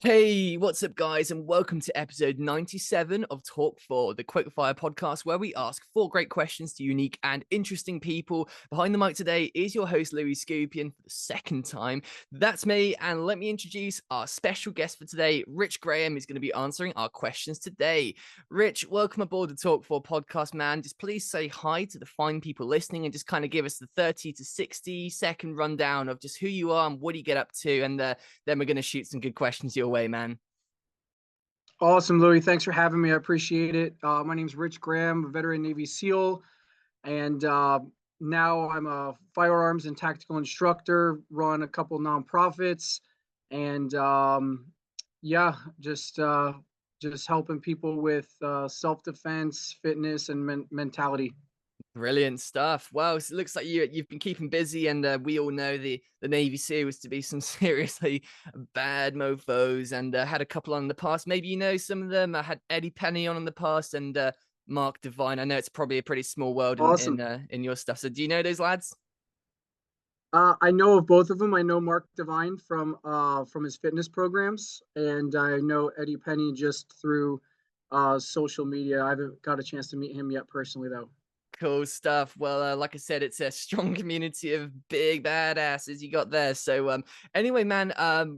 Hey, what's up, guys, and welcome to episode 97 of Talk4, the quickfire podcast where we ask four great questions to unique and interesting people. Behind the mic today is your host, Louis Skupien, for the second time. That's me, and let me introduce our special guest for today, Rich Graham, who's going to be answering our questions today. Rich, welcome aboard the Talk4 podcast, man. Just please say hi to the fine people listening and just kind of give us the 30 to 60-second rundown of just who you are and what do you get up to, and then we're going to shoot some good questions your way, man. Awesome, Louis. Thanks for having me. I appreciate it. My name's Rich Graham, a veteran Navy SEAL, and now I'm a firearms and tactical instructor, run a couple nonprofits, and yeah, just helping people with self-defense, fitness, and mentality. Brilliant stuff. Well, it looks like you've been keeping busy, and we all know the Navy SEALs to be some seriously bad mofo's, and had a couple on in the past. Maybe you know some of them. I had Eddie Penny on in the past, and Mark Devine. I know it's probably a pretty small world in Awesome. in your stuff. So do you know those lads? I know of both of them. I know Mark Devine from his fitness programs, and I know Eddie Penny just through social media. I haven't got a chance to meet him yet personally, though. Cool stuff. Well, like I said, it's a strong community of big badasses you got there. So, anyway, man,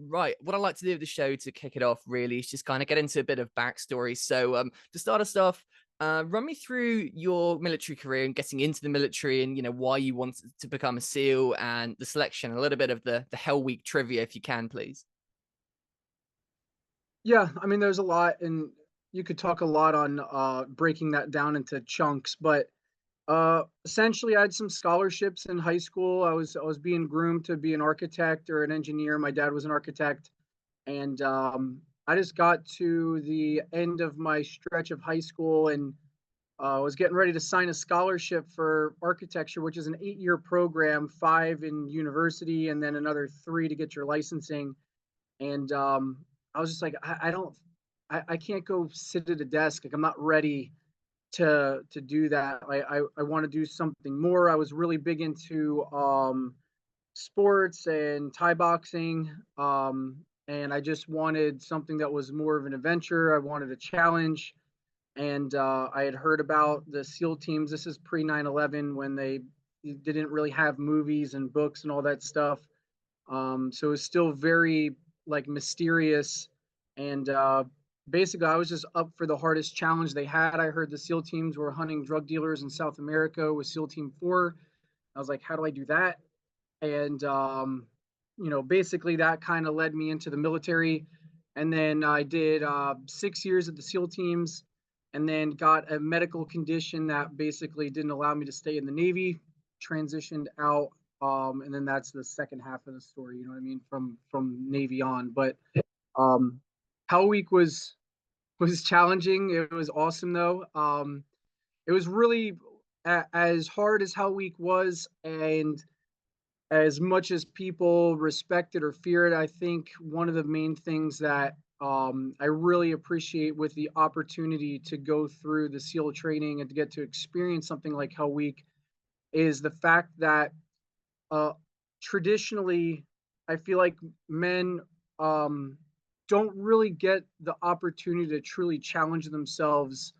right, what I like to do with the show to kick it off really is just kind of get into a bit of backstory. So, to start us off, run me through your military career and getting into the military, and why you wanted to become a SEAL and the selection. A little bit of the Hell Week trivia, if you can, please. Yeah, I mean, there's a lot, and you could talk a lot on breaking that down into chunks. But essentially, I had some scholarships in high school. I was being groomed to be an architect or an engineer. My dad was an architect, and I just got to the end of my stretch of high school and was getting ready to sign a scholarship for architecture, which is an 8-year program, 5 in university, and then another 3 to get your licensing. And I was just like, I don't, I can't go sit at a desk. Like I'm not ready to do that. I want to do something more. I was really big into sports and Thai boxing. And I just wanted something that was more of an adventure. I wanted a challenge. And I had heard about the SEAL teams. This is pre 9/11 when they didn't really have movies and books and all that stuff. So it was still very like mysterious. And basically, I was just up for the hardest challenge they had. I heard the SEAL teams were hunting drug dealers in South America with SEAL Team 4. I was like, how do I do that? And, basically that kind of led me into the military. And then I did 6 years at the SEAL teams and then got a medical condition that basically didn't allow me to stay in the Navy, transitioned out. And then that's the second half of the story, you know what I mean, from Navy on. But um, Hell Week was challenging. It was awesome though. It was really as hard as Hell Week was, and as much as people respect it or fear it, I think one of the main things that I really appreciate with the opportunity to go through the SEAL training and to get to experience something like Hell Week is the fact that uh, traditionally, I feel like men um, don't really get the opportunity to truly challenge themselves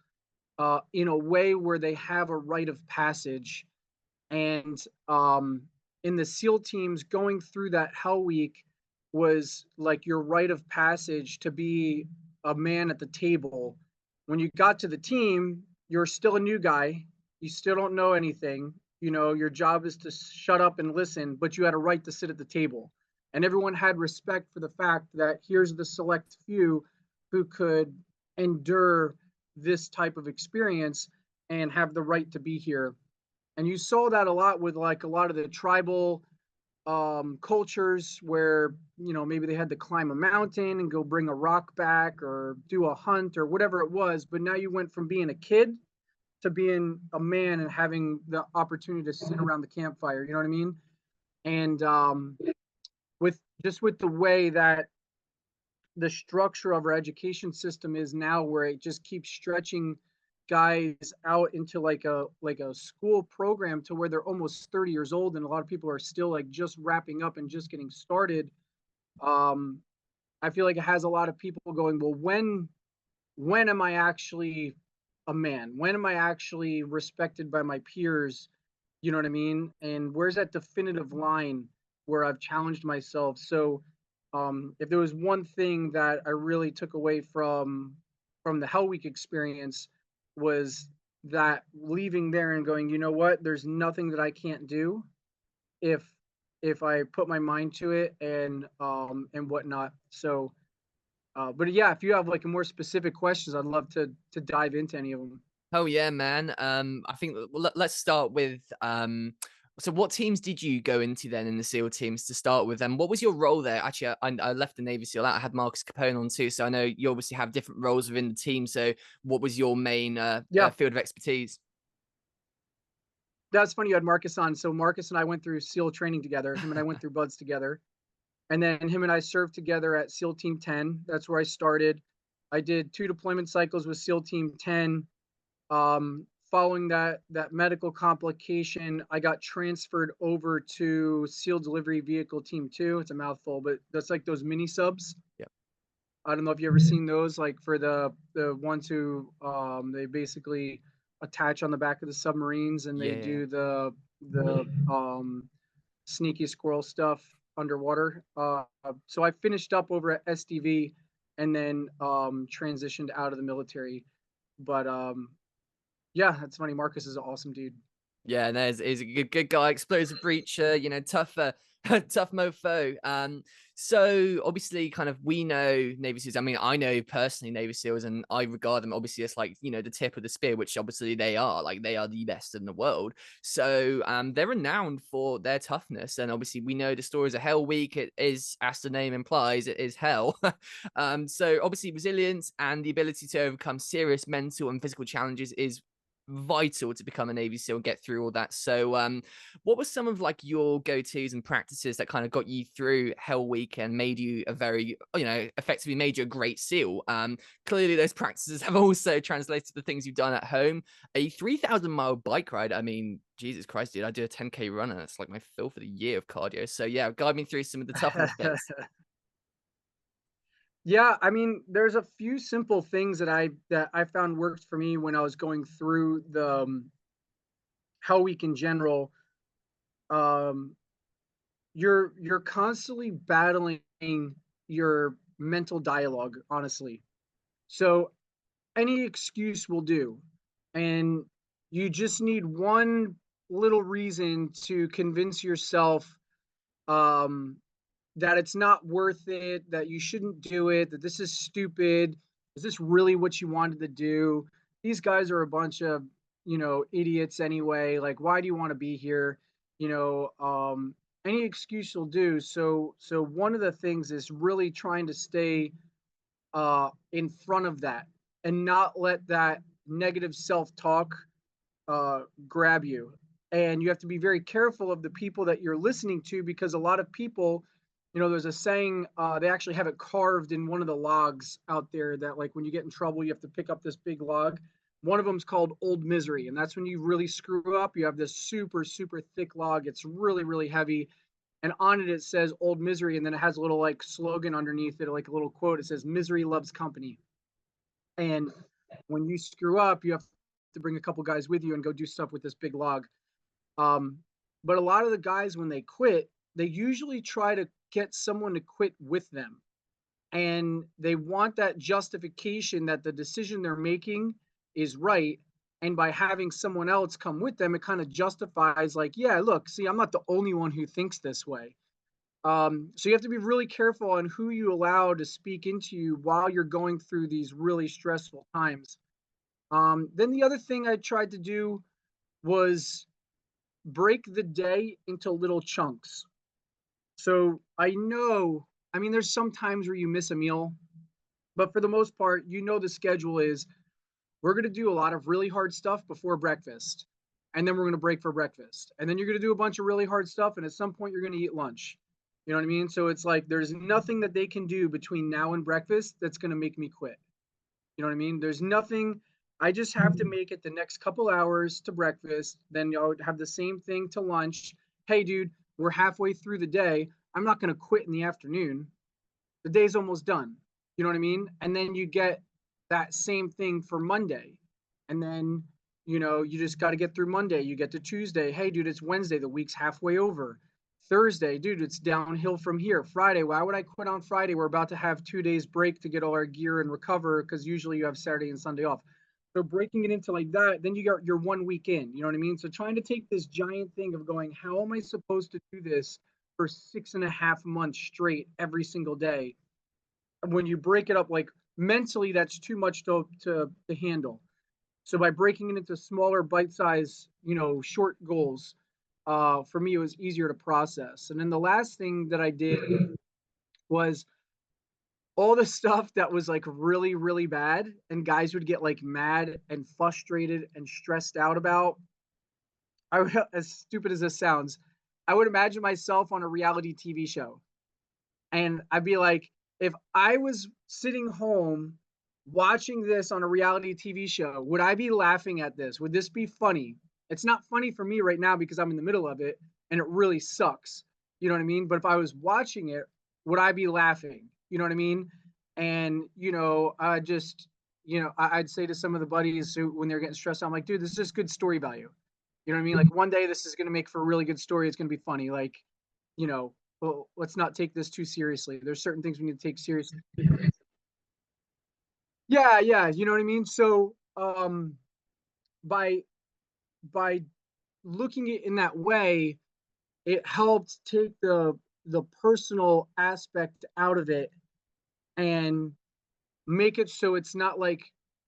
in a way where they have a rite of passage. And in the SEAL teams, going through that Hell Week was like your rite of passage to be a man at the table. When you got to the team, you're still a new guy. You still don't know anything. Your job is to shut up and listen, but you had a right to sit at the table. And everyone had respect for the fact that here's the select few who could endure this type of experience and have the right to be here. And you saw that a lot with like a lot of the tribal cultures where maybe they had to climb a mountain and go bring a rock back or do a hunt or whatever it was. But now you went from being a kid to being a man and having the opportunity to sit around the campfire, you know what I mean? And with the way that the structure of our education system is now, where it just keeps stretching guys out into like a school program to where they're almost 30 years old, and a lot of people are still like just wrapping up and just getting started. um I feel like it has a lot of people going, well, when am I actually a man? When am I actually respected by my peers? You know what I mean? And where's that definitive line where I've challenged myself? So, if there was one thing that I really took away from the Hell Week experience, was that leaving there and going, you know what? There's nothing that I can't do if I put my mind to it, and whatnot. So, but yeah, if you have like more specific questions, I'd love to dive into any of them. Oh yeah, man. I think let's start with so what teams did you go into then in the SEAL teams to start with? And what was your role there? Actually, I left the Navy SEAL out. I had Marcus Capone on too, so I know you obviously have different roles within the team. So what was your main Yeah, field of expertise? that's funny. You had Marcus on. So Marcus and I went through SEAL training together. Him and I went through Buds together, and then him and I served together at SEAL Team 10. That's where I started. I did 2 deployment cycles with SEAL Team 10. Following that medical complication, I got transferred over to SEAL Delivery Vehicle Team 2. It's a mouthful, but that's like those mini subs. Yep. I don't know if you ever seen those, like for the ones who they basically attach on the back of the submarines, and they Yeah. do the sneaky squirrel stuff underwater. So I finished up over at SDV, and then transitioned out of the military. But yeah, that's funny. Marcus is an awesome dude. Yeah, no, he's a good guy, explosive breacher, you know, tough, tough mofo. So obviously, kind of, we know Navy SEALs. I mean, I know personally Navy SEALs, and I regard them obviously as like, you know, the tip of the spear, which obviously they are. Like, they are the best in the world. So they're renowned for their toughness, and obviously we know the stories of Hell Week. It is, as the name implies, it is hell. So obviously resilience and the ability to overcome serious mental and physical challenges is vital to become a Navy SEAL and get through all that. So what were some of like your go-tos and practices that kind of got you through Hell Week and made you a very, you know, effectively made you a great SEAL? Clearly those practices have also translated to the things you've done at home. A 3,000-mile bike ride, I mean, Jesus Christ, dude, I do a 10K run, and it's like my fill for the year of cardio. So yeah, guide me through some of the toughness bits. Yeah, I mean, there's a few simple things that I found worked for me when I was going through the Hell Week in general. Um, you're constantly battling your mental dialogue, honestly. So any excuse will do, and you just need one little reason to convince yourself um, that it's not worth it, that you shouldn't do it, that this is stupid. Is this really what you wanted to do? These guys are a bunch of, idiots anyway. Like, why do you want to be here? You know, any excuse will do. So one of the things is really trying to stay in front of that and not let that negative self-talk grab you. And you have to be very careful of the people that you're listening to, because a lot of people, there's a saying, they actually have it carved in one of the logs out there, that like when you get in trouble, you have to pick up this big log. One of them is called Old Misery. And that's when you really screw up. You have this super, super thick log. It's really, really heavy. And on it, it says Old Misery. And then it has a little like slogan underneath it, like a little quote. It says, "Misery loves company." And when you screw up, you have to bring a couple guys with you and go do stuff with this big log. Um, but a lot of the guys, when they quit, they usually try to get someone to quit with them. And they want that justification that the decision they're making is right. And by having someone else come with them, it kind of justifies, like, yeah, look, see, I'm not the only one who thinks this way. So you have to be really careful on who you allow to speak into you while you're going through these really stressful times. Then the other thing I tried to do was break the day into little chunks. So I mean, there's some times where you miss a meal, but for the most part, the schedule is, we're going to do a lot of really hard stuff before breakfast. And then we're going to break for breakfast. And then you're going to do a bunch of really hard stuff. And at some point, you're going to eat lunch. You know what I mean? So it's like, there's nothing that they can do between now and breakfast that's going to make me quit. You know what I mean? There's nothing. I just have to make it the next couple hours to breakfast. Then you'll have the same thing to lunch. Hey, dude, we're halfway through the day. I'm not going to quit in the afternoon. The day's almost done. You know what I mean? And then you get that same thing for Monday. And then, you just got to get through Monday. You get to Tuesday. Hey, dude, it's Wednesday. The week's halfway over. Thursday, dude, it's downhill from here. Friday, why would I quit on Friday? We're about to have 2 days break to get all our gear and recover because usually you have Saturday and Sunday off. So breaking it into like that, then you got your 1 week in. You know what I mean? So trying to take this giant thing of going, how am I supposed to do this for 6.5 months straight every single day? When you break it up, like mentally, that's too much to handle. So by breaking it into smaller bite size, short goals, for me, it was easier to process. And then the last thing that I did was all the stuff that was like really, really bad and guys would get like mad and frustrated and stressed out about. As stupid as this sounds, I would imagine myself on a reality TV show. And I'd be like, if I was sitting home watching this on a reality TV show, would I be laughing at this? Would this be funny? It's not funny for me right now because I'm in the middle of it and it really sucks. You know what I mean? But if I was watching it, would I be laughing? You know what I mean? And, I just, I'd say to some of the buddies who, when they're getting stressed out, I'm like, dude, this is just good story value. You know what I mean? Like one day this is going to make for a really good story. It's going to be funny. Like, well, let's not take this too seriously. There's certain things we need to take seriously. Yeah, yeah, you know what I mean? So, by by looking at it in that way, it helped take the personal aspect out of it and make it so it's not like,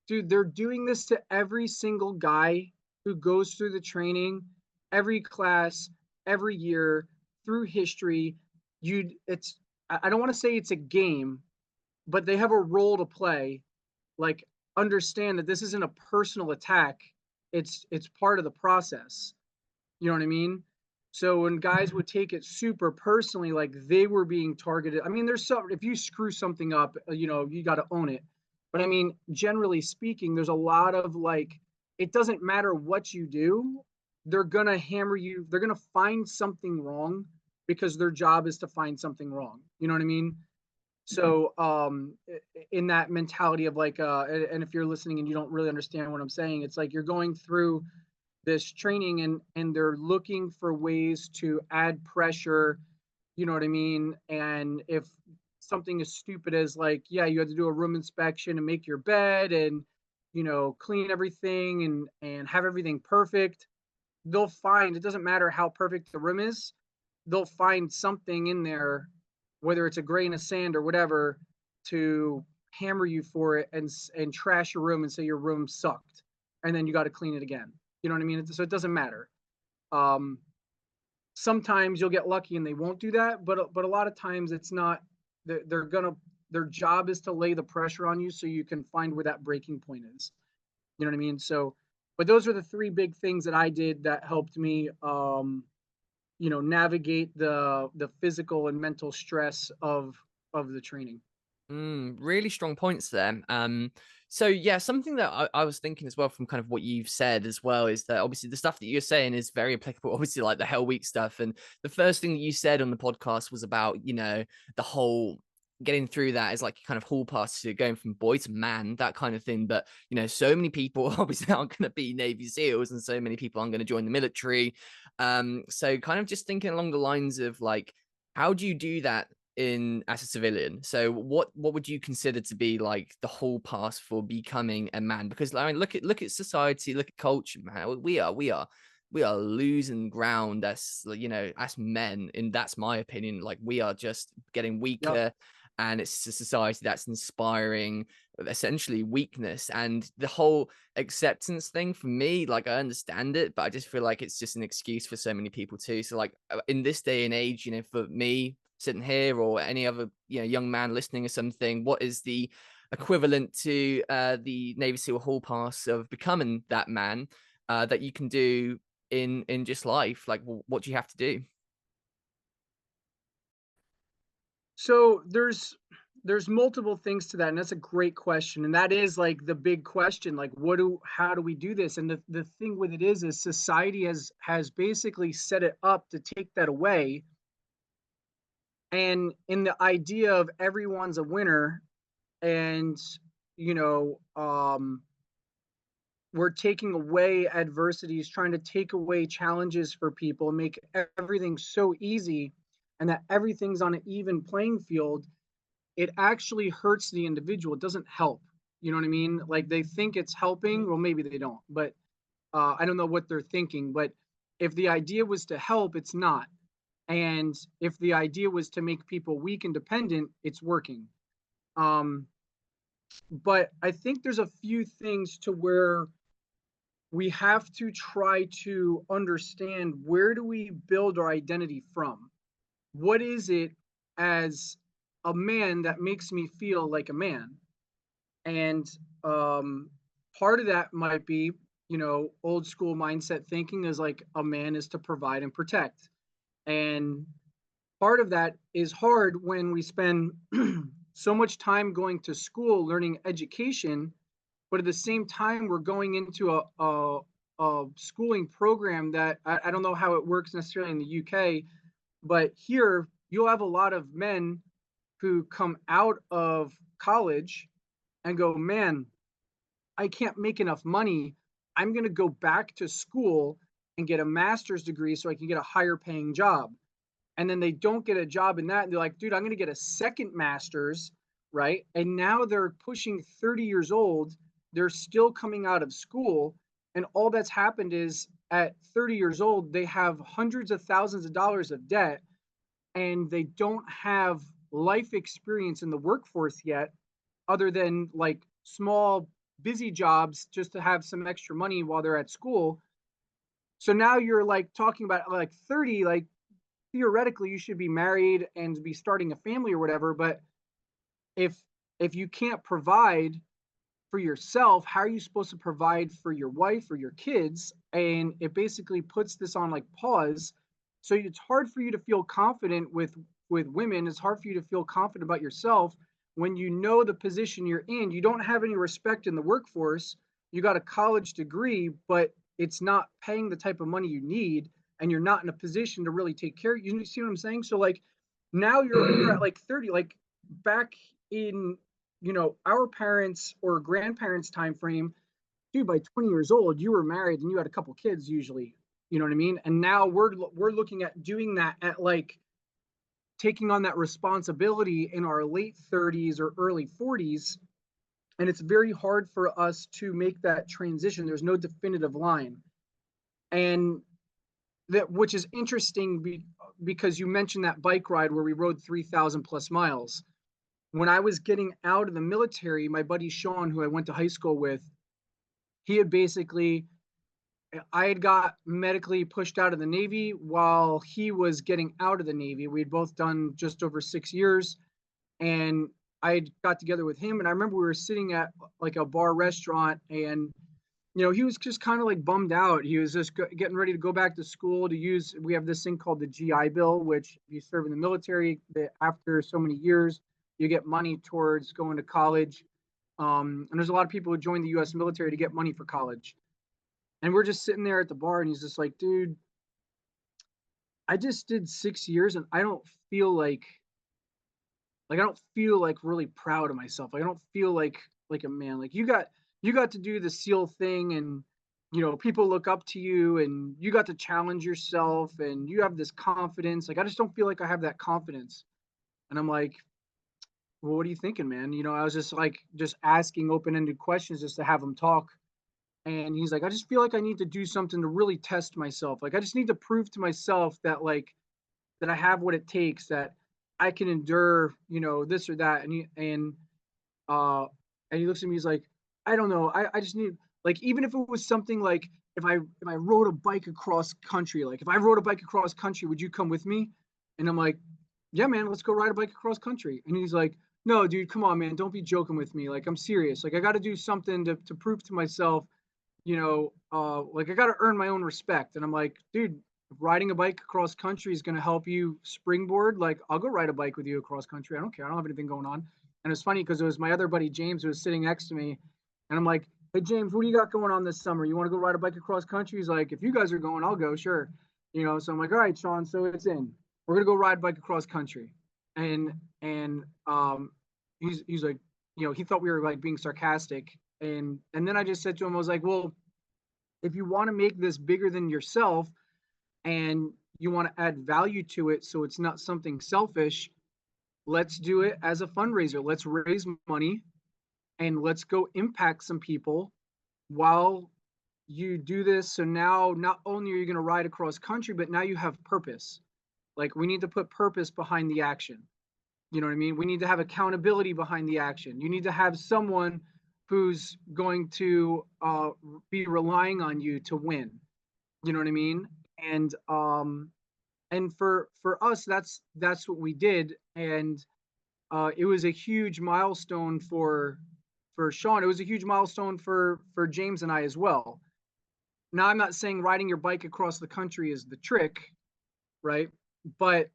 dude, they're doing this to every single guy who goes through the training, every class, every year, through history. It's, I don't want to say it's a game, but they have a role to play. Like, understand that this isn't a personal attack. It's part of the process. You know what I mean? So when guys would take it super personally, like they were being targeted. I mean, there's some, if you screw something up, you got to own it. But I mean, generally speaking, there's a lot of like, it doesn't matter what you do, they're going to hammer you. They're going to find something wrong because their job is to find something wrong. You know what I mean? So, in that mentality of like, and if you're listening and you don't really understand what I'm saying, it's like you're going through this training and they're looking for ways to add pressure. You know what I mean? And if something as stupid as like, yeah, you had to do a room inspection and make your bed and, clean everything and have everything perfect, they'll find, it doesn't matter how perfect the room is, they'll find something in there, whether it's a grain of sand or whatever, to hammer you for it and trash your room and say your room sucked, and then you got to clean it again. You know what I mean? So it doesn't matter. Sometimes you'll get lucky and they won't do that, but a lot of times it's not. They're gonna. Their job is to lay the pressure on you so you can find where that breaking point is. You know what I mean? So, but those are the three big things that I did that helped me navigate the physical and mental stress of the training. Really strong points there. So yeah, something that I was thinking as well from kind of what you've said as well is that obviously the stuff that you're saying is very applicable, obviously like the Hell Week stuff. And the first thing that you said on the podcast was about, the whole getting through that is like kind of hall pass to going from boy to man, that kind of thing. But, so many people obviously aren't going to be Navy SEALs and so many people aren't going to join the military. So kind of just thinking along the lines of like, how do you do that as a civilian? So what would you consider to be like the whole pass for becoming a man? Because I mean, look at society, look at culture, man. We are losing ground as as men, and that's my opinion. Like we are just getting weaker. Yep. And it's a society that's inspiring essentially weakness, and the whole acceptance thing for me, like I understand it, but I just feel like it's just an excuse for so many people too. So like in this day and age, for me sitting here or any other young man listening or something, what is the equivalent to the Navy SEAL hall pass of becoming that man that you can do in just life? Like, what do you have to do? So there's multiple things to that, and that's a great question, and that is like the big question, like how do we do this? And the thing with it is society has basically set it up to take that away. And in the idea of everyone's a winner, and you know, we're taking away adversities, trying to take away challenges for people and make everything so easy, and that everything's on an even playing field, it actually hurts the individual. It doesn't help. You know what I mean? Like they think it's helping. Well, maybe they don't, but I don't know what they're thinking. But if the idea was to help, it's not. And if the idea was to make people weak and dependent, it's working. Um, but I think there's a few things to where we have to try to understand, where do we build our identity from? What is it as a man that makes me feel like a man? And part of that might be, old school mindset thinking is like a man is to provide and protect. And part of that is hard when we spend so much time going to school learning education, but at the same time we're going into a schooling program that I don't know how it works necessarily in the UK, but here you'll have a lot of men who come out of college and go, man, I can't make enough money. I'm going to go back to school and get a master's degree so I can get a higher paying job. And then they don't get a job in that. And they're like, dude, I'm going to get a second master's, right? And now they're pushing 30 years old. They're still coming out of school. And all that's happened is at 30 years old, they have hundreds of thousands of dollars of debt, and they don't have life experience in the workforce yet, other than like small, busy jobs just to have some extra money while they're at school. So now you're like talking about like 30, like theoretically you should be married and be starting a family or whatever. But if if you can't provide for yourself, how are you supposed to provide for your wife or your kids? And it basically puts this on like pause. So it's hard for you to feel confident with women. It's hard for you to feel confident about yourself when you know the position you're in. You don't have any respect in the workforce. You got a college degree, but it's not paying the type of money you need, and you're not in a position to really take care of you. See what I'm saying? So like now you're at like 30, like back in our parents or grandparents time frame, dude, by 20 years old you were married and you had a couple kids usually. You know what I mean? And now we're looking at doing that at like taking on that responsibility in our late 30s or early 40s, and it's very hard for us to make that transition. There's no definitive line. And that, which is interesting because you mentioned that bike ride where we rode 3,000 plus miles. When I was getting out of the military, my buddy Sean, who I went to high school with, he had basically, I had got medically pushed out of the Navy while he was getting out of the Navy. We had both done just over 6 years, and I got together with him. And I remember we were sitting at like a bar restaurant, and he was just kind of like bummed out. He was just getting ready to go back to school to use. We have this thing called the GI Bill, which if you serve in the military, after so many years, you get money towards going to college. And there's a lot of people who join the U.S. military to get money for college. And we're just sitting there at the bar, and he's just like, dude, I just did 6 years, and I don't feel like I don't feel like really proud of myself. Like, I don't feel like a man. Like you got to do the SEAL thing, and people look up to you, and you got to challenge yourself, and you have this confidence. Like I just don't feel like I have that confidence. And I'm like, well, what are you thinking, man? I was just like asking open-ended questions just to have him talk. And he's like, I just feel like I need to do something to really test myself. Like I just need to prove to myself that that I have what it takes, that I can endure, this or that. And he looks at me, he's like, I don't know. I just need, like, even if it was something like, if I rode a bike across country, like if I rode a bike across country, would you come with me? And I'm like, yeah, man, let's go ride a bike across country. And he's like, no, dude, come on, man. Don't be joking with me. Like, I'm serious. Like, I got to do something to prove to myself, like I got to earn my own respect. And I'm like, dude, if riding a bike across country is going to help you springboard, like I'll go ride a bike with you across country. I don't care. I don't have anything going on. And it's funny because it was my other buddy, James, who was sitting next to me. And I'm like, hey, James, what do you got going on this summer? You want to go ride a bike across country? He's like, if you guys are going, I'll go, sure. So I'm like, all right, Sean, so it's in. We're going to go ride a bike across country. and he's like, you know, he thought we were like being sarcastic. And then I just said to him, I was like, well, if you want to make this bigger than yourself and you want to add value to it so it's not something selfish, let's do it as a fundraiser. Let's raise money and let's go impact some people while you do this. So now not only are you going to ride across country, but now you have purpose. Like, we need to put purpose behind the action. You know what I mean? We need to have accountability behind the action. You need to have someone who's going to be relying on you to win. You know what I mean? And for us, that's what we did. And it was a huge milestone for Sean. It was a huge milestone for James and I as well. Now, I'm not saying riding your bike across the country is the trick, right? But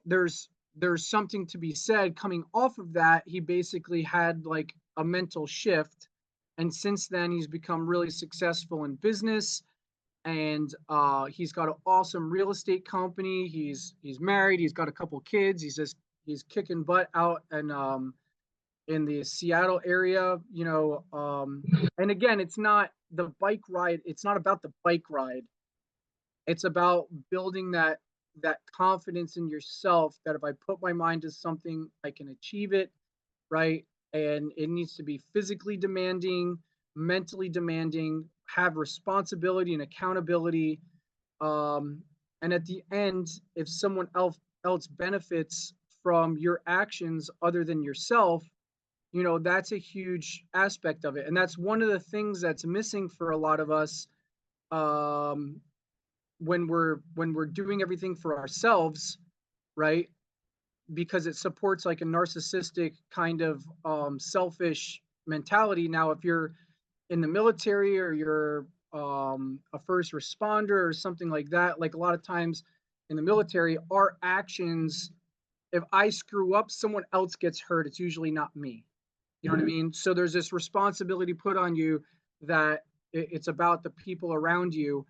there's something to be said coming off of that. He basically had like a mental shift, and since then he's become really successful in business, and he's got an awesome real estate company. He's married. He's got a couple kids. He's kicking butt out and in the Seattle area, you know. And again, it's not the bike ride. It's not about the bike ride. It's about building that confidence in yourself that if I put my mind to something, I can achieve it, right? And it needs to be physically demanding, mentally demanding, have responsibility and accountability. And at the end, if someone else benefits from your actions other than yourself, you know, that's a huge aspect of it. And that's one of the things that's missing for a lot of us, when we're doing everything for ourselves, right? Because it supports like a narcissistic kind of selfish mentality. Now, if you're in the military or you're a first responder or something like that, like a lot of times in the military, our actions, if I screw up, someone else gets hurt. It's usually not me. You know what I mean? So there's this responsibility put on you that it's about the people around you.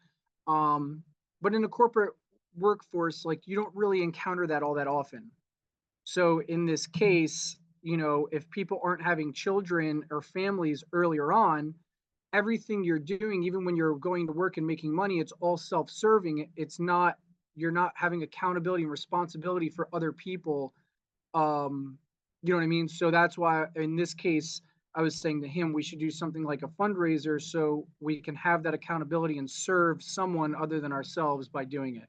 But in a corporate workforce, like, you don't really encounter that all that often. So in this case, you know, if people aren't having children or families earlier on, everything you're doing, even when you're going to work and making money, it's all self-serving. It's not, you're not having accountability and responsibility for other people. You know what I mean? So that's why in this case, I was saying to him, we should do something like a fundraiser so we can have that accountability and serve someone other than ourselves by doing it.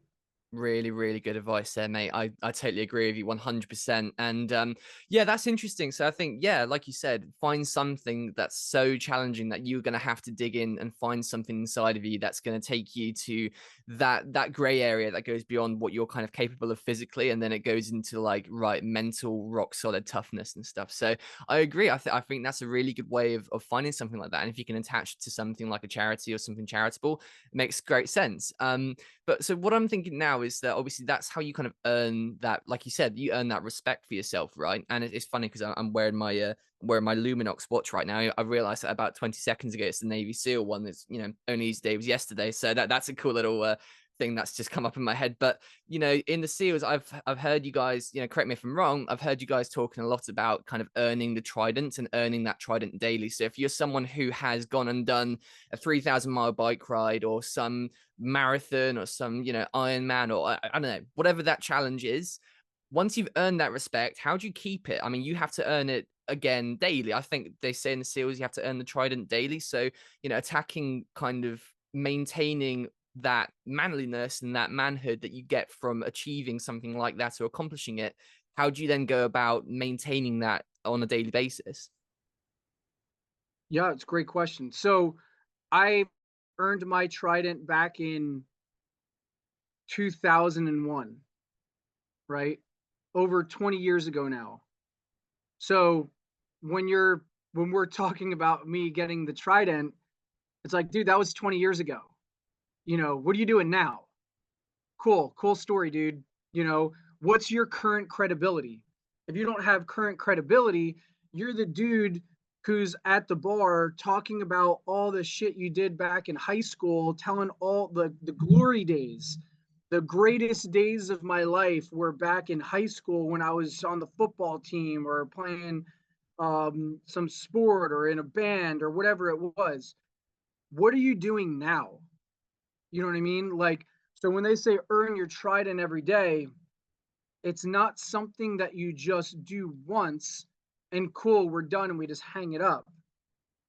Really, really good advice there, mate. I totally agree with you 100%. And yeah, that's interesting. So I think, yeah, like you said, find something that's so challenging that you're going to have to dig in and find something inside of you that's going to take you to that gray area that goes beyond what you're kind of capable of physically, and then it goes into like, right, mental rock solid toughness and stuff. So I agree. I think that's a really good way of finding something like that. And if you can attach it to something like a charity or something charitable, it makes great sense. But so what I'm thinking now is that obviously that's how you kind of earn that, like you said, you earn that respect for yourself, right? And it's funny because I'm wearing my Luminox watch right now. I realized that about 20 seconds ago it's the Navy SEAL one. That's, you know, only his day was yesterday, so that's a cool little thing that's just come up in my head. But you know, in the SEALs, I've heard you guys, you know, correct me if I'm wrong, I've heard you guys talking a lot about kind of earning the Trident and earning that Trident daily. So if you're someone who has gone and done a 3,000-mile bike ride or some marathon or some, you know, Ironman, or I don't know, whatever that challenge is, once you've earned that respect, how do you keep it? I mean, you have to earn it again daily. I think they say in the SEALs you have to earn the Trident daily. So, you know, attacking, kind of maintaining that manliness and that manhood that you get from achieving something like that or accomplishing it, how do you then go about maintaining that on a daily basis? Yeah, it's a great question. So I earned my Trident back in 2001, right? Over 20 years ago now. So when we're talking about me getting the Trident, it's like, dude, that was 20 years ago. You know, what are you doing now? Cool story, dude. You know, what's your current credibility? If you don't have current credibility, you're the dude who's at the bar talking about all the shit you did back in high school, telling all the glory days. the greatest days of my life were back in high school when I was on the football team or playing some sport or in a band or whatever it was. What are you doing now? You know what I mean? Like, so when they say earn your Trident every day, it's not something that you just do once and cool, we're done and we just hang it up.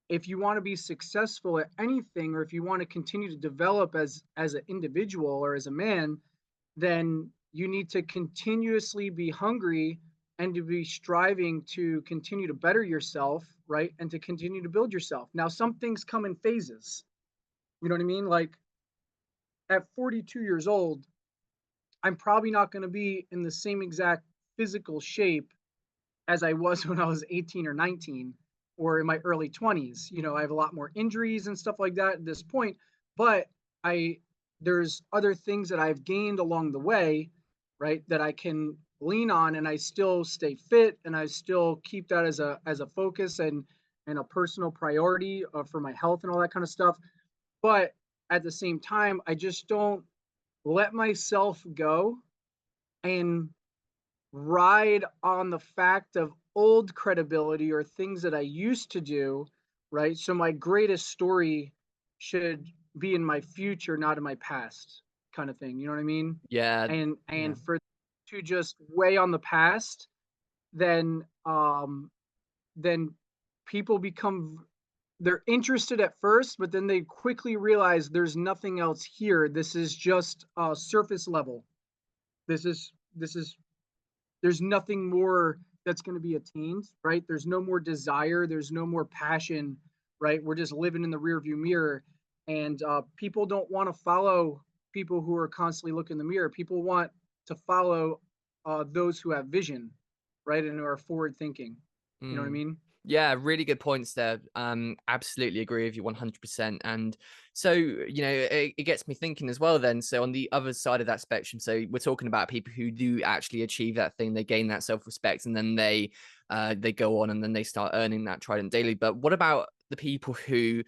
If you want to be successful at anything, or if you want to continue to develop as an individual or as a man, then you need to continuously be hungry and to be striving to continue to better yourself, right? And to continue to build yourself. Now, some things come in phases. You know what I mean? Like at 42 years old, I'm probably not going to be in the same exact physical shape as I was when I was 18 or 19 or in my early 20s. You know, I have a lot more injuries and stuff like that at this point, but I there's other things that I've gained along the way, right, that I can lean on and I still stay fit and I still keep that as a focus and a personal priority for my health and all that kind of stuff. But at the same time, I just don't let myself go and ride on the fact of old credibility or things that I used to do, right? So my greatest story should be in my future, not in my past, kind of thing. You know what I mean? Yeah. And Yeah. for to just weigh on the past, then then people become they're interested at first, but then they quickly realize there's nothing else here. This is just surface level. This is there's nothing more that's going to be attained, right? There's no more desire, there's no more passion, right? We're just living in the rearview mirror, and people don't want to follow people who are constantly looking in the mirror. People want to follow those who have vision, right, and who are forward thinking. You know what I Mm. mean? Yeah, really good points there. Absolutely agree with you 100%. And so, it gets me thinking as well then. So on the other side of that spectrum, so we're talking about people who do actually achieve that thing, they gain that self-respect, and then they go on and then they start earning that Trident daily. But what about the people who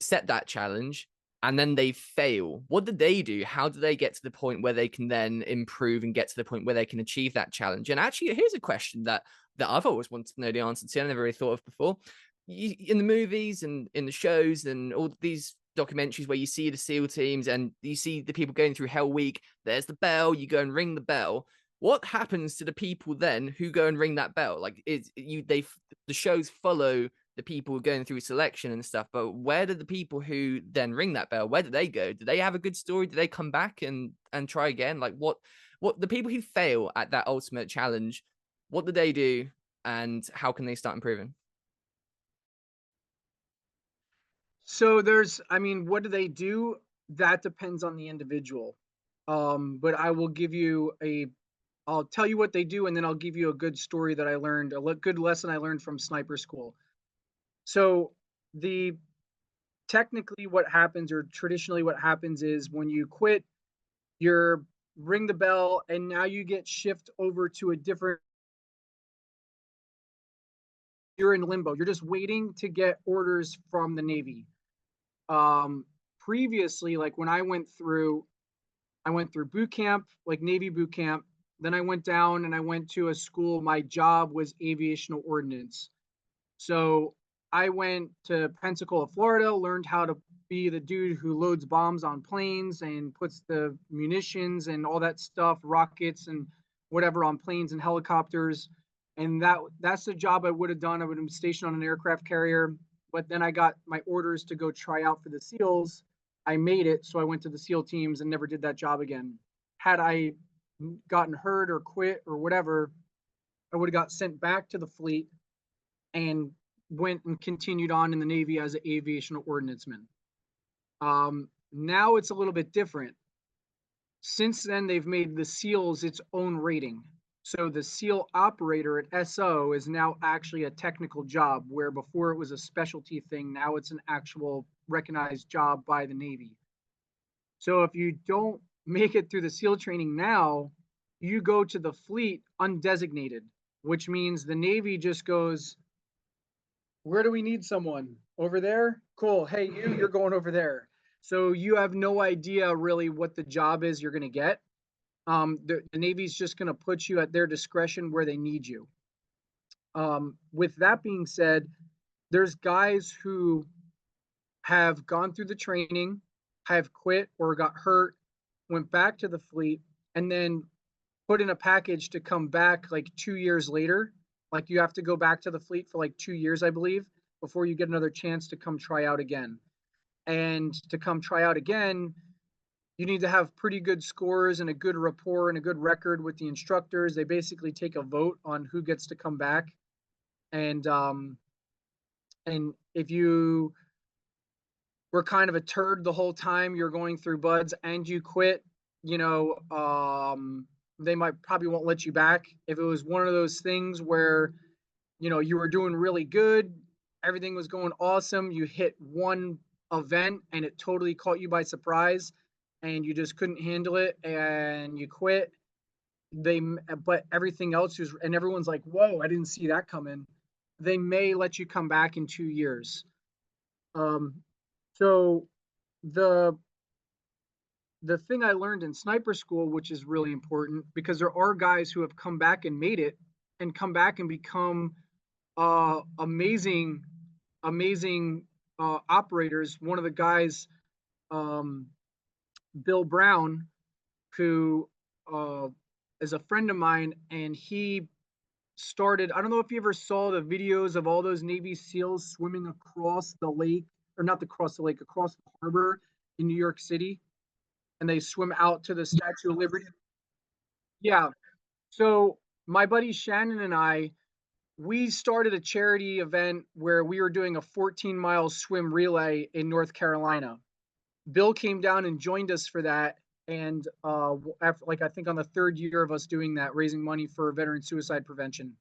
set that challenge and then they fail? What do they do? How do they get to the point where they can then improve and get to the point where they can achieve that challenge? And actually, here's a question that I've always wanted to know the answer to. I never really thought of before. In the movies and in the shows and all these documentaries where you see the SEAL teams and you see the people going through Hell Week, there's the bell, you go and ring the bell. What happens to the people then who go and ring that bell? Like, the shows follow the people going through selection and stuff, but where do the people who then ring that bell, where do they go? Do they have a good story? Do they come back and try again? Like, what the people who fail at that ultimate challenge, what do they do and how can they start improving? So I mean, what do they do? That depends on the individual. But I'll tell you what they do, and then I'll give you a good story that I learned, good lesson I learned from sniper school. So the technically what happens, or traditionally what happens, is when you quit, you're ring the bell, and now you get shift over to a different. You're in limbo. You're just waiting to get orders from the Navy. Previously, like when I went through boot camp, like Navy boot camp. Then I went down and I went to a school. My job was aviational ordnance. So I went to Pensacola, Florida, learned how to be the dude who loads bombs on planes and puts the munitions and all that stuff, rockets and whatever on planes and helicopters. And that's the job I would have done. I would have been stationed on an aircraft carrier. But then I got my orders to go try out for the SEALs. I made it, so I went to the SEAL teams and never did that job again. Had I gotten hurt or quit or whatever, I would have got sent back to the fleet and went and continued on in the Navy as an aviation ordnanceman. Now it's a little bit different. Since then, they've made the SEALs its own rating. So the SEAL operator at SO is now actually a technical job, where before it was a specialty thing. Now it's an actual recognized job by the Navy. So if you don't make it through the SEAL training now, you go to the fleet undesignated, which means the Navy just goes, where do we need someone? Over there? Cool. Hey, you're going over there. So you have no idea really what the job is you're going to get. The Navy's just going to put you at their discretion where they need you. With that being said, there's guys who have gone through the training, have quit or got hurt, went back to the fleet, and then put in a package to come back like 2 years later. Like you have to go back to the fleet for like 2 years, I believe, before you get another chance to come try out again. And to come try out again, you need to have pretty good scores and a good rapport and a good record with the instructors. They basically take a vote on who gets to come back. And if you were kind of a turd the whole time you're going through buds and you quit, they might probably won't let you back. If it was one of those things where, you were doing really good, everything was going awesome, you hit one event and it totally caught you by surprise and you just couldn't handle it and you quit, but everything else was, and everyone's like, whoa, I didn't see that coming. They may let you come back in 2 years. So the thing I learned in sniper school, which is really important, because there are guys who have come back and made it and come back and become amazing operators. One of the guys, Bill Brown, who is a friend of mine, and he started, I don't know if you ever saw the videos of all those Navy SEALs swimming across the lake, or not across the lake, across the harbor in New York City, and they swim out to the Statue of Liberty. Yeah. So my buddy Shannon and I, we started a charity event where we were doing a 14-mile swim relay in North Carolina. Bill came down and joined us for that. And after, like, I think on the third year of us doing that, raising money for veteran suicide prevention.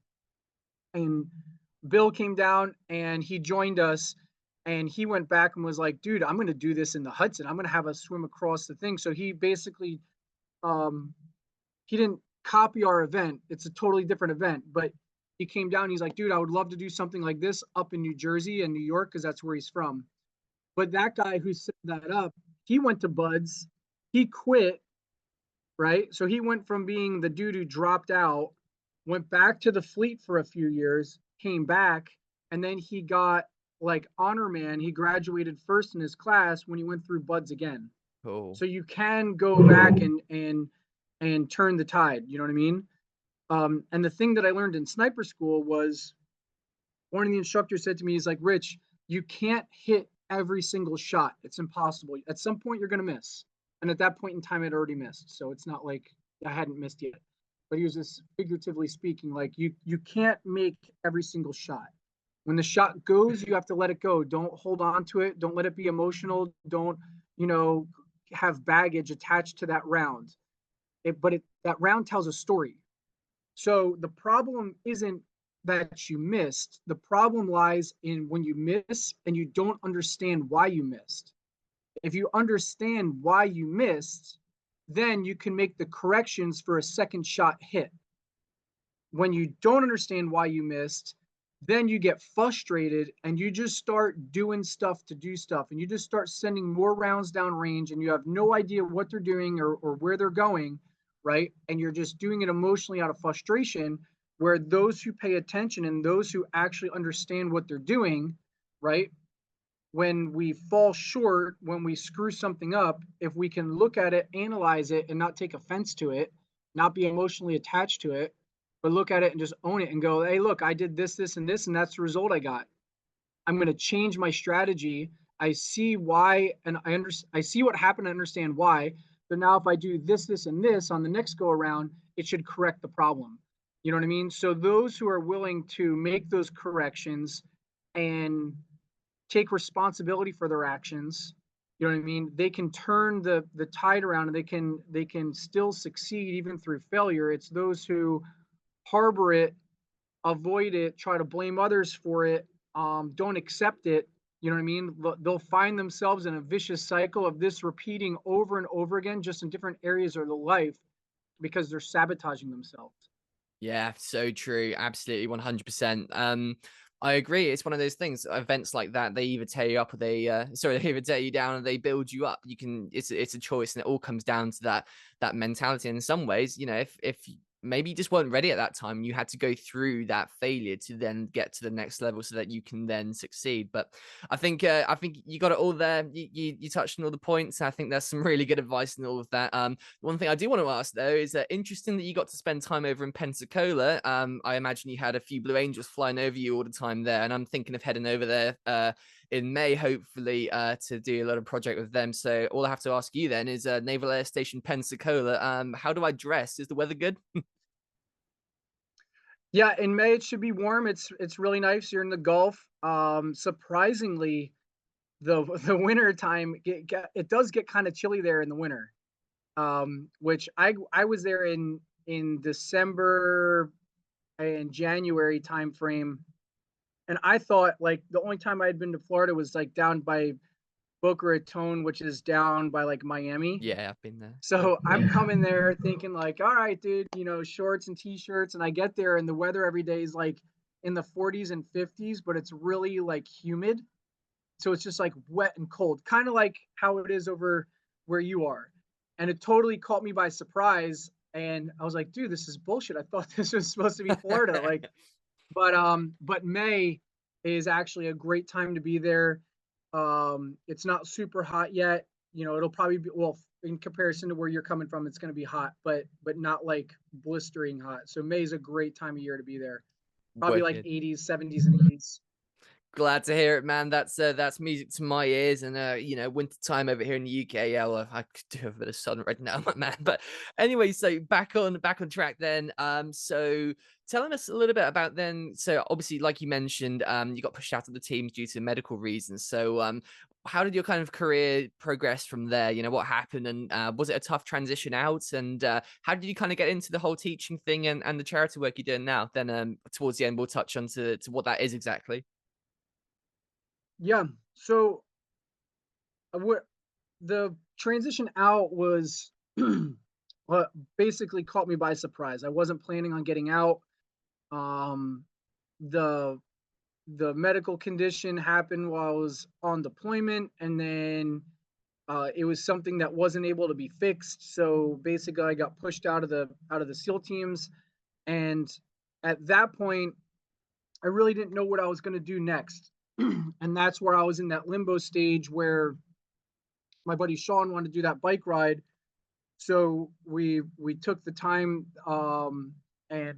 And Bill came down and he joined us, and he went back and was like, dude, I'm going to do this in the Hudson. I'm going to have us swim across the thing. So he basically, he didn't copy our event. It's a totally different event, but he came down. He's like, dude, I would love to do something like this up in New Jersey and New York, because that's where he's from. But that guy who set that up, he went to Buds, he quit, right? So he went from being the dude who dropped out, went back to the fleet for a few years, came back, and then he got like honor man. He graduated first in his class when he went through Buds again. Cool. So you can go back and turn the tide. You know what I mean? And the thing that I learned in sniper school was, one of the instructors said to me, he's like, Rich, you can't hit every single shot. It's impossible. At some point you're going to miss. And at that point in time, I'd already missed. So it's not like I hadn't missed yet. But he was just figuratively speaking, like you can't make every single shot. When the shot goes, you have to let it go. Don't hold on to it. Don't let it be emotional. Don't, have baggage attached to that round. That round tells a story. So the problem isn't that you missed. The problem lies in when you miss and you don't understand why you missed. If you understand why you missed, then you can make the corrections for a second shot hit. When you don't understand why you missed, then you get frustrated and you just start doing stuff to do stuff, and you just start sending more rounds down range, and you have no idea what they're doing or where they're going, right? And you're just doing it emotionally out of frustration, where those who pay attention and those who actually understand what they're doing, right? When we fall short, when we screw something up, if we can look at it, analyze it, and not take offense to it, not be emotionally attached to it, but look at it and just own it and go, hey, look, I did this, this, and this, and that's the result I got. I'm going to change my strategy. I see why, and I see what happened. I understand why. But now if I do this, this, and this on the next go around, it should correct the problem. You know what I mean? So those who are willing to make those corrections and take responsibility for their actions, you know what I mean, they can turn the tide around, and they can still succeed even through failure. It's those who harbor it, avoid it, try to blame others for it, don't accept it. You know what I mean? They'll find themselves in a vicious cycle of this repeating over and over again, just in different areas of their life, because they're sabotaging themselves. Yeah, so true. Absolutely, 100%. I agree. It's one of those things. Events like that, they either tear you up or they either tear you down or they build you up. You can, it's a choice, and it all comes down to that mentality. And in some ways, if maybe you just weren't ready at that time, you had to go through that failure to then get to the next level so that you can then succeed. But I think you got it all there. You touched on all the points. I think there's some really good advice in all of that. One thing I do want to ask though is interesting that you got to spend time over in Pensacola. I imagine you had a few Blue Angels flying over you all the time there, and I'm thinking of heading over there in May, hopefully, to do a lot of project with them. So all I have to ask you then is Naval Air Station Pensacola. How do I dress? Is the weather good? Yeah, in May it should be warm. It's really nice. You're in the Gulf. Surprisingly, the winter time it does get kind of chilly there in the winter. Which I was there in December and January time frame, and I thought like the only time I had been to Florida was like down by Boca Raton, which is down by like Miami. Yeah, I've been there. So I'm coming there thinking like, all right, dude, shorts and t-shirts, and I get there and the weather every day is like in the 40s and 50s, but it's really like humid. So it's just like wet and cold, kind of like how it is over where you are. And it totally caught me by surprise. And I was like, dude, this is bullshit. I thought this was supposed to be Florida. But May is actually a great time to be there. It's not super hot yet. It'll probably be, well, in comparison to where you're coming from, it's going to be hot, but not like blistering hot. So May is a great time of year to be there. Probably like Wicked. 80s, 70s, and 80s. Glad to hear it, man. That's music to my ears. And winter time over here in the UK. Yeah, well, I could do a bit of sun right now, my man. But anyway, so back on track then. So telling us a little bit about then. So obviously, like you mentioned, you got pushed out of the teams due to medical reasons. So how did your kind of career progress from there? What happened, and was it a tough transition out? And how did you kind of get into the whole teaching thing and the charity work you're doing now? Then towards the end, we'll touch on to what that is exactly. Yeah. So what the transition out was what basically caught me by surprise. I wasn't planning on getting out. Um, the the medical condition happened while I was on deployment, and then it was something that wasn't able to be fixed. So basically, I got pushed out of the SEAL teams, and at that point, I really didn't know what I was going to do next. And that's where I was in that limbo stage where my buddy Sean wanted to do that bike ride. So we took the time and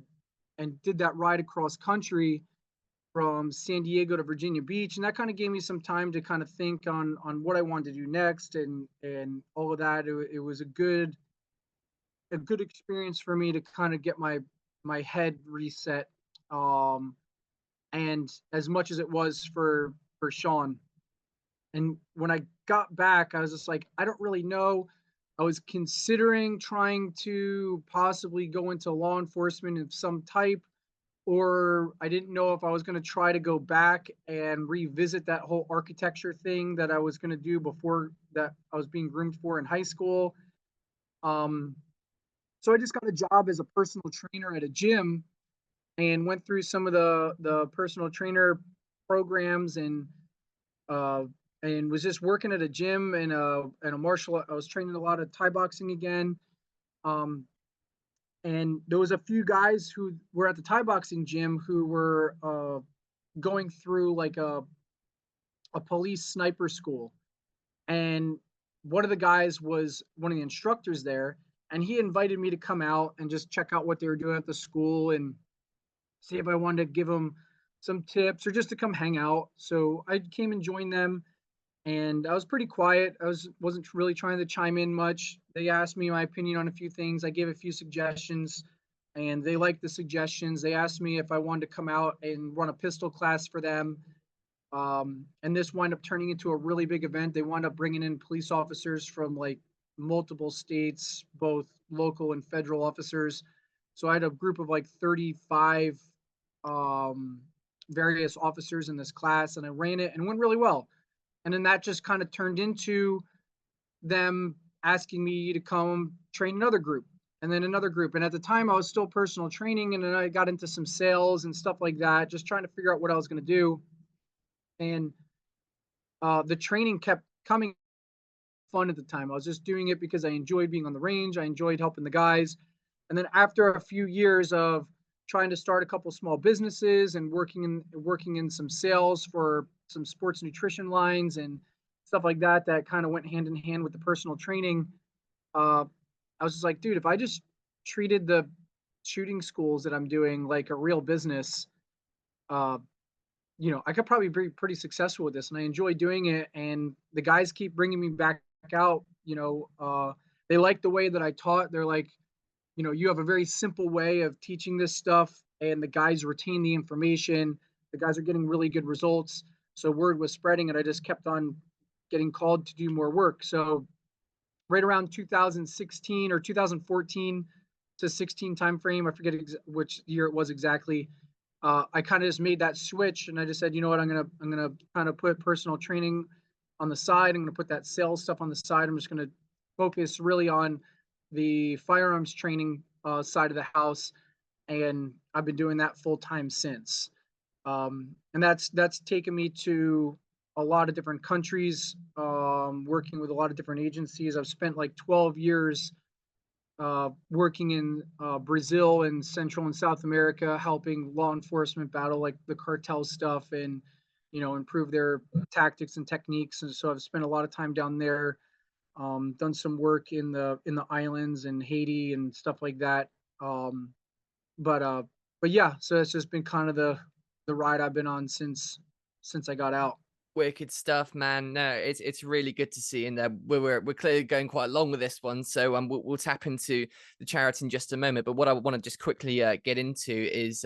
did that ride across country from San Diego to Virginia Beach, and that kind of gave me some time to kind of think on what I wanted to do next and all of that. It was a good experience for me to kind of get my head reset. And as much as it was for Sean. And when I got back, I was just like, I don't really know. I was considering trying to possibly go into law enforcement of some type, or I didn't know if I was going to try to go back and revisit that whole architecture thing that I was going to do before that I was being groomed for in high school. So I just got a job as a personal trainer at a gym and went through some of the personal trainer programs uh, and was just working at a gym and a martial. I was training a lot of Thai boxing again. Um, and there was a few guys who were at the Thai boxing gym who were going through like a police sniper school. And one of the guys was one of the instructors there, and he invited me to come out and just check out what they were doing at the school and see if I wanted to give them some tips or just to come hang out. So I came and joined them, and I was pretty quiet. Wasn't really trying to chime in much. They asked me my opinion on a few things. I gave a few suggestions, and they liked the suggestions. They asked me if I wanted to come out and run a pistol class for them. And this wound up turning into a really big event. They wound up bringing in police officers from like multiple states, both local and federal officers. So I had a group of like 35 various officers in this class, and I ran it and it went really well. And then that just kind of turned into them asking me to come train another group. and then another group. And at the time I was still personal training, and then I got into some sales and stuff like that, just trying to figure out what I was going to do. And the training kept coming fun at the time. I was just doing it because I enjoyed being on the range. I enjoyed helping the guys. And then after a few years of trying to start a couple small businesses and working in some sales for some sports nutrition lines and stuff like that, that kind of went hand in hand with the personal training. Uh, I was just like, dude, if I just treated the shooting schools that I'm doing like a real business, uh, I could probably be pretty successful with this, and I enjoy doing it. And the guys keep bringing me back out. They like the way that I taught. They're like, you have a very simple way of teaching this stuff, and the guys retain the information. The guys are getting really good results. So word was spreading, and I just kept on getting called to do more work. So right around 2016 or 2014 to 16 timeframe, I forget which year it was exactly. I kind of just made that switch, and I just said, you know what, I'm gonna kind of put personal training on the side. I'm gonna put that sales stuff on the side. I'm just gonna focus really on the firearms training side of the house, and I've been doing that full time since. And that's taken me to a lot of different countries, working with a lot of different agencies. I've spent like 12 years working in Brazil and Central and South America, helping law enforcement battle like the cartel stuff and improve their tactics and techniques. And so I've spent a lot of time down there. Done some work in the islands and Haiti and stuff like that. Um, but yeah, so it's just been kind of the ride I've been on since I got out. Wicked stuff, man. No, it's really good to see, and we're clearly going quite long with this one. So we'll tap into the charity in just a moment. But what I want to just quickly get into is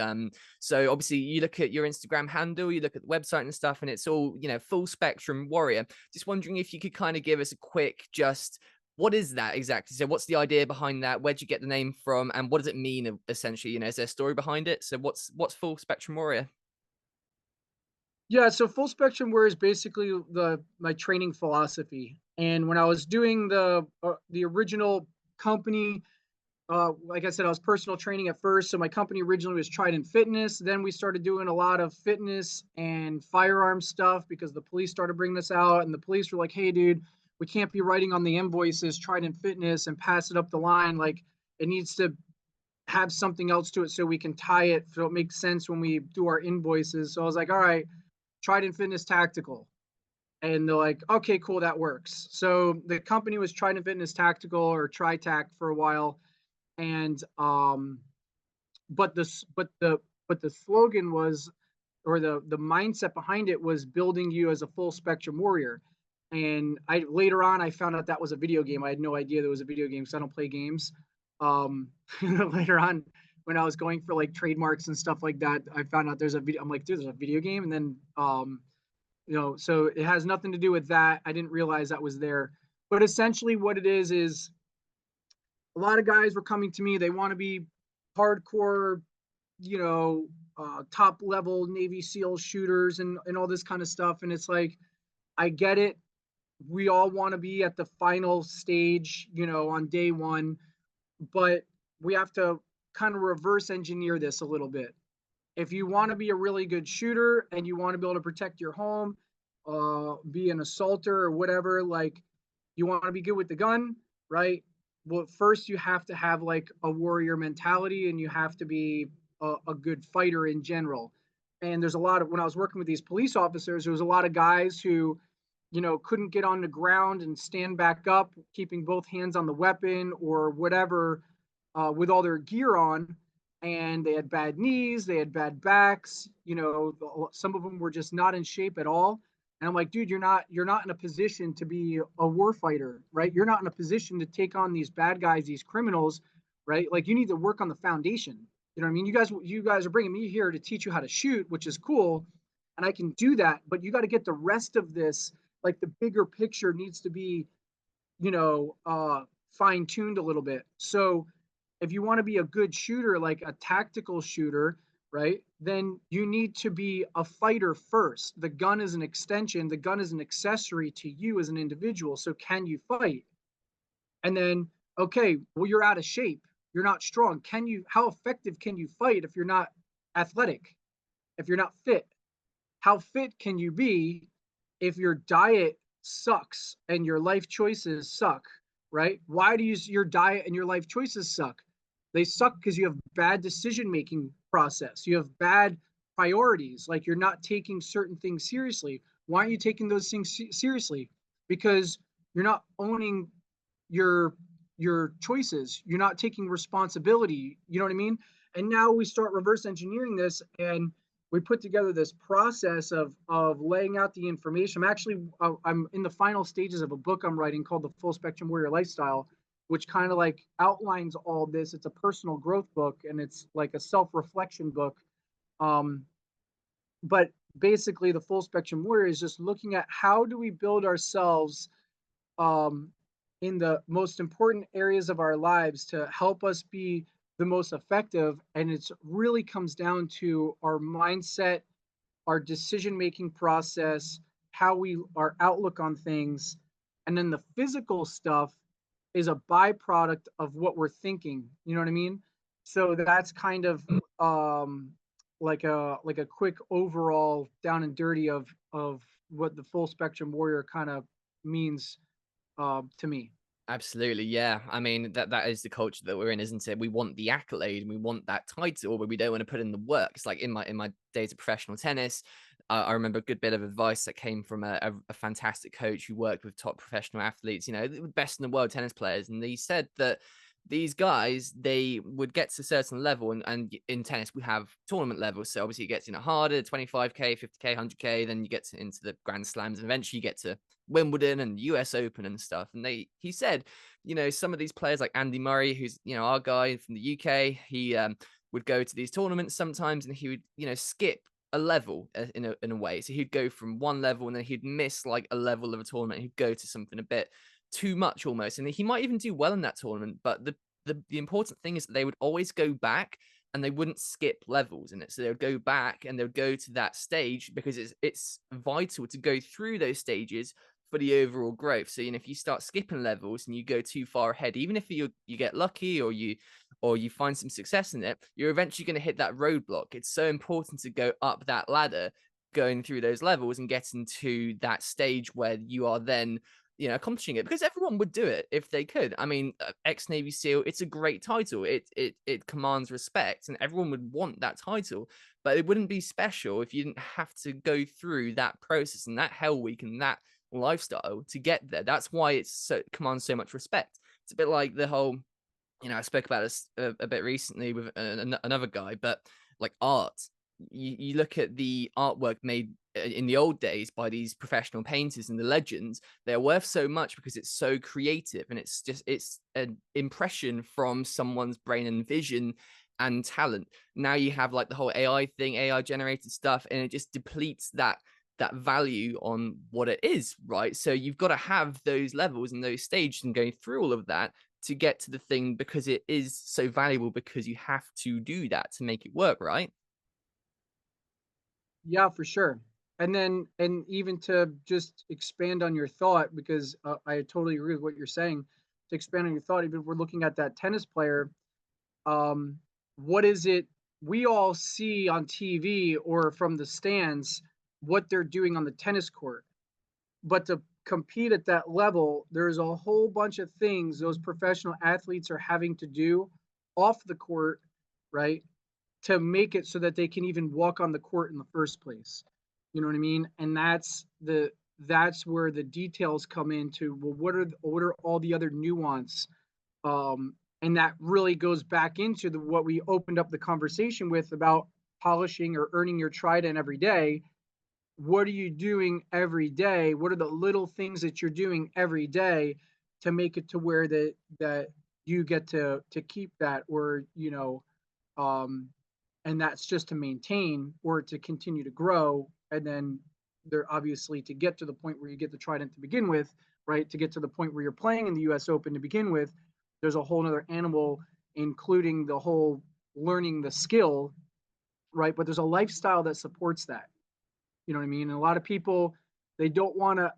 so obviously you look at your Instagram handle, you look at the website and stuff, and it's all full spectrum warrior. Just wondering if you could kind of give us a quick just. What is that exactly? So what's the idea behind that? Where'd you get the name from? And what does it mean essentially? Is there a story behind it? So what's full spectrum warrior? Yeah, so full spectrum wear is basically my training philosophy. And when I was doing the original company, like I said, I was personal training at first. So my company originally was Trident Fitness. Then we started doing a lot of fitness and firearms stuff because the police started bringing this out, and the police were like, "Hey, dude, we can't be writing on the invoices Trident Fitness and pass it up the line. Like, it needs to have something else to it so we can tie it so it makes sense when we do our invoices." So I was like, "All right, Trident Fitness Tactical." And they're like, "Okay, cool, that works." So the company was Trident Fitness Tactical, or TriTac, for a while. And but the slogan was, or the mindset behind it was, building you as a full spectrum warrior. And I later on I found out that was a video game. I had no idea there was a video game because I don't play games. Um, later on, when I was going for like trademarks and stuff like that, I found out there's a video. I'm like, dude, there's a video game. And then so it has nothing to do with that. I didn't realize that was there. But essentially what it is a lot of guys were coming to me. They want to be hardcore, top level Navy SEAL shooters and all this kind of stuff. And it's like, I get it. We all want to be at the final stage, on day one, but we have to kind of reverse engineer this a little bit. If you want to be a really good shooter and you want to be able to protect your home, be an assaulter or whatever, like, you want to be good with the gun, right? Well, first you have to have like a warrior mentality, and you have to be a good fighter in general. And there's a lot of, when I was working with these police officers, there was a lot of guys who, couldn't get on the ground and stand back up, keeping both hands on the weapon or whatever, with all their gear on. And they had bad knees, they had bad backs, some of them were just not in shape at all. And I'm like, dude, you're not in a position to be a war fighter, right? You're not in a position to take on these bad guys, these criminals, right? Like, you need to work on the foundation. You know what I mean? You guys are bringing me here to teach you how to shoot, which is cool, and I can do that. But you got to get the rest of this, like the bigger picture needs to be, fine tuned a little bit. So if you want to be a good shooter, like a tactical shooter, right, then you need to be a fighter first. The gun is an extension, the gun is an accessory to you as an individual. So can you fight? And then, okay, well, you're out of shape. you're not strong. How effective can you fight if you're not athletic, if you're not fit? How fit can you be if your diet sucks and your life choices suck, right? Why do your diet and your life choices suck? They suck because you have bad decision making process. You have bad priorities. Like, you're not taking certain things seriously. Why aren't you taking those things seriously? Because you're not owning your choices. You're not taking responsibility. You know what I mean? And now we start reverse engineering this, and we put together this process of laying out the information. I'm in the final stages of a book I'm writing called The Full Spectrum Warrior Lifestyle, which kind of like outlines all this. It's a personal growth book, and it's like a self-reflection book. But basically, the Full Spectrum Warrior is just looking at how do we build ourselves in the most important areas of our lives to help us be the most effective. And it really comes down to our mindset, our decision-making process, our outlook on things. And then the physical stuff is a byproduct of what we're thinking. You know what I mean? So that's kind of like a quick overall down and dirty of what the Full Spectrum Warrior kind of means to me. Absolutely, yeah. I mean, that is the culture that we're in, isn't it? We want the accolade and we want that title, but we don't want to put in the work. It's like in my days of professional tennis, I remember a good bit of advice that came from a fantastic coach who worked with top professional athletes, you know, the best in the world tennis players, and he said that these guys, they would get to a certain level, and in tennis we have tournament levels, so obviously it gets harder, 25k, 50k, 100k, then you get into the grand slams, and eventually you get to Wimbledon and US Open and stuff. And he said, you know, some of these players like Andy Murray, who's, you know, our guy from the UK, he would go to these tournaments sometimes, and he would, you know, skip a level in a way. So he'd go from one level and then he'd miss like a level of a tournament. He'd go to something a bit too much almost, and he might even do well in that tournament. But the important thing is that they would always go back and they wouldn't skip levels in it. So they would go back and they would go to that stage because it's vital to go through those stages for the overall growth. So, you know, if you start skipping levels and you go too far ahead, even if you get lucky or you find some success in it, you're eventually going to hit that roadblock. It's so important to go up that ladder, going through those levels and getting to that stage where you are then, you know, accomplishing it, because everyone would do it if they could. I mean, ex-Navy SEAL, it's a great title. It commands respect and everyone would want that title, but it wouldn't be special if you didn't have to go through that process and that hell week and that lifestyle to get there. That's why it commands so much respect. It's a bit like the whole, you know, I spoke about this a bit recently with another guy, but like art, you look at the artwork made in the old days by these professional painters and the legends. They're worth so much because it's so creative, and it's an impression from someone's brain and vision and talent. Now you have like the whole AI thing, AI generated stuff, and it just depletes that value on what it is, right? So you've got to have those levels and those stages and go through all of that to get to the thing, because it is so valuable, because you have to do that to make it work, right? Yeah, for sure. And even to just expand on your thought, because I totally agree with what you're saying. To expand on your thought, even if we're looking at that tennis player, um, what is it we all see on TV or from the stands, what they're doing on the tennis court? But to compete at that level, there's a whole bunch of things those professional athletes are having to do off the court, right? To make it so that they can even walk on the court in the first place. You know what I mean? And that's where the details come into, well, what are all the other nuance? And that really goes back into what we opened up the conversation with about polishing or earning your Trident every day. What are you doing every day? What are the little things that you're doing every day to make it to where that you get to keep that, or and that's just to maintain or to continue to grow. And then they're obviously to get to the point where you get the Trident to begin with, right? To get to the point where you're playing in the US Open to begin with, there's a whole other animal, including the whole learning the skill, right? But there's a lifestyle that supports that. You know what I mean? And a lot of people, they don't want to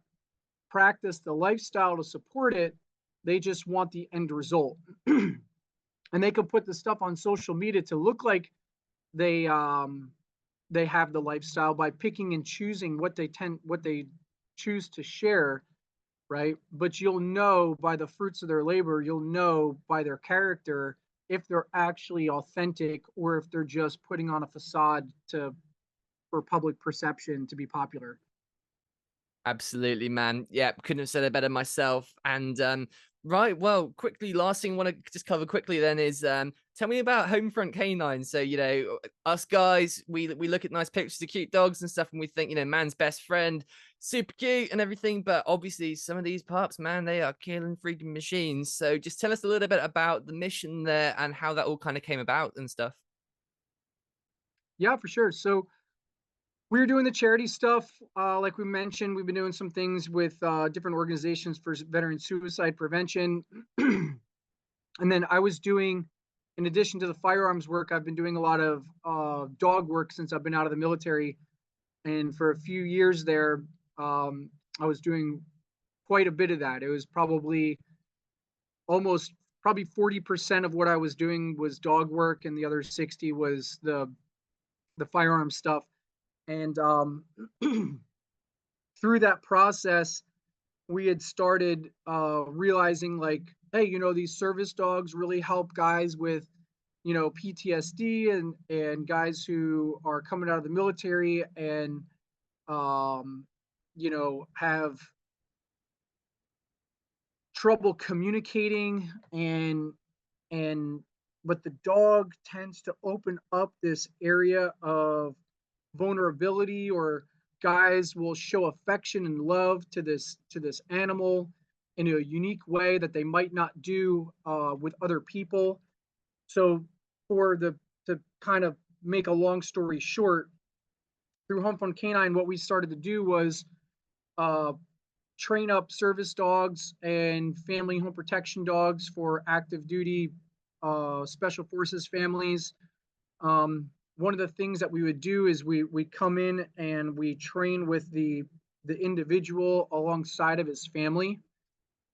practice the lifestyle to support it. They just want the end result. and they could put the stuff on social media to look like they they have the lifestyle by picking and choosing what they choose to share, right? But you'll know by the fruits of their labor, you'll know by their character if they're actually authentic or if they're just putting on a facade to for public perception to be popular. Absolutely, man. Yeah, couldn't have said it better myself. And right, well, quickly, last thing I want to just cover quickly then is tell me about HomeFront K9. So, us guys, we look at nice pictures of cute dogs and stuff, and we think, man's best friend, super cute and everything. But obviously, some of these pups, man, they are killing freaking machines. So just tell us a little bit about the mission there and how that all kind of came about and stuff. Yeah, for sure. So we're doing the charity stuff. Like we mentioned, we've been doing some things with different organizations for veteran suicide prevention. And then I was doing, in addition to the firearms work, I've been doing a lot of dog work since I've been out of the military. And for a few years there, I was doing quite a bit of that. It was almost probably 40% of what I was doing was dog work, and the other 60 was the firearm stuff. And through that process, we had started realizing like, hey, these service dogs really help guys with, PTSD and guys who are coming out of the military and, have trouble communicating and but the dog tends to open up this area of vulnerability, or guys will show affection and love to this animal in a unique way that they might not do with other people. So for the to kind of make a long story short, through HomeFront K9, what we started to do was uh, train up service dogs and family home protection dogs for active duty special forces families. One of the things that we would do is we come in and we train with the individual alongside of his family.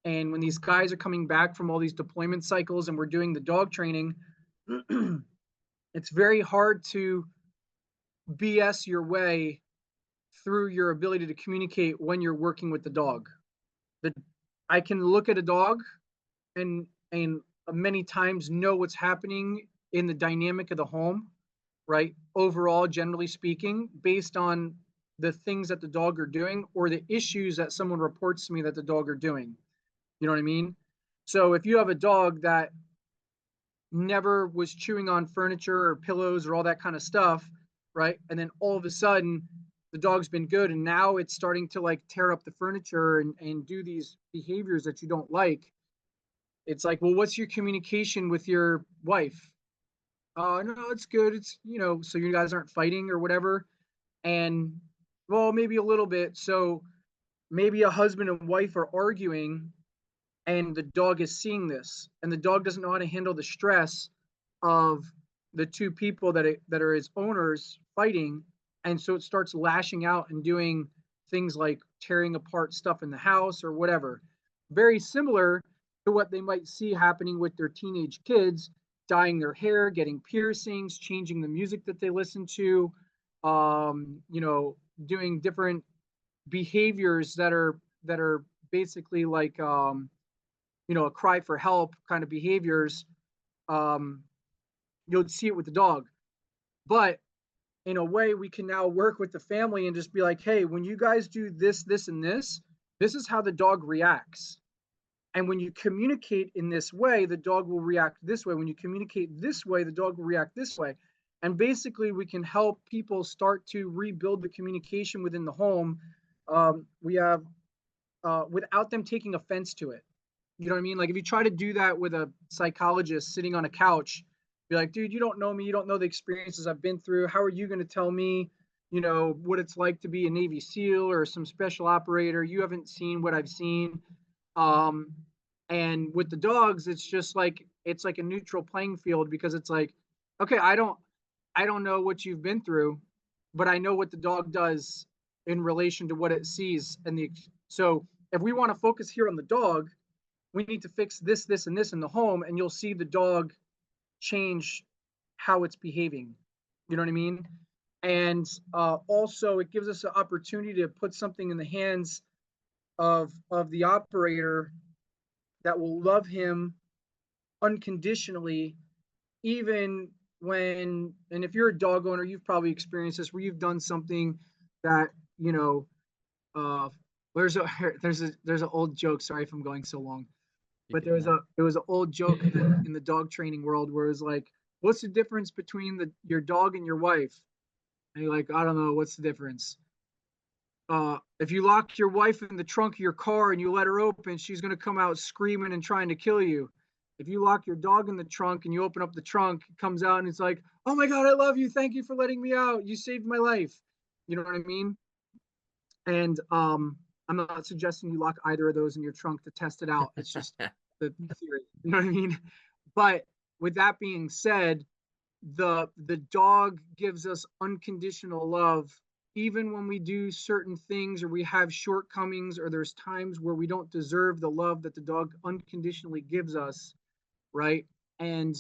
And when these guys are coming back from all these deployment cycles and we're doing the dog training, it's very hard to BS your way through your ability to communicate when you're working with the dog. The, I can look at a dog and many times know what's happening in the dynamic of the home, right? Overall, generally speaking, based on the things that the dog are doing or the issues that someone reports to me that the dog are doing. You know what I mean? So if you have a dog that never was chewing on furniture or pillows or all that kind of stuff, right? And then all of a sudden the dog's been good and now it's starting to like tear up the furniture and do these behaviors that you don't like. It's like, well, what's your communication with your wife? No, it's good. It's, so you guys aren't fighting or whatever. And well, maybe a little bit. So maybe a husband and wife are arguing and the dog is seeing this and the dog doesn't know how to handle the stress of the two people that are his owners fighting. And so it starts lashing out and doing things like tearing apart stuff in the house or whatever. Very similar to what they might see happening with their teenage kids, dyeing their hair, getting piercings, changing the music that they listen to, doing different behaviors that are basically like a cry for help kind of behaviors. Um, you'll see it with the dog. But in a way, we can now work with the family and just be like, hey, when you guys do this, this, and this is how the dog reacts. And when you communicate in this way, the dog will react this way. When you communicate this way, the dog will react this way. And basically, we can help people start to rebuild the communication within the home. We have, without them taking offense to it. You know what I mean? Like if you try to do that with a psychologist sitting on a couch, be like, dude, you don't know me. You don't know the experiences I've been through. How are you going to tell me, what it's like to be a Navy SEAL or some special operator? You haven't seen what I've seen. And with the dogs, it's like a neutral playing field because it's like, okay, I don't know what you've been through, but I know what the dog does in relation to what it sees. So if we want to focus here on the dog, we need to fix this, this, and this in the home, and you'll see the dog change how it's behaving. You know what I mean? And also, it gives us an opportunity to put something in the hands of the operator that will love him unconditionally, even when, and if you're a dog owner, you've probably experienced this, where you've done something that, you know, uh there's a there's an old joke, sorry if I'm going so long, Keep but doing that. there was an old joke in the dog training world where it's like, what's the difference between your dog and your wife? And you're like, I don't know, what's the difference? If you lock your wife in the trunk of your car and you let her open, she's going to come out screaming and trying to kill you. If you lock your dog in the trunk and you open up the trunk, it comes out and it's like, oh my God, I love you. Thank you for letting me out. You saved my life. You know what I mean? And I'm not suggesting you lock either of those in your trunk to test it out. It's just the theory. You know what I mean? But with that being said, the dog gives us unconditional love even when we do certain things or we have shortcomings or there's times where we don't deserve the love that the dog unconditionally gives us, right? And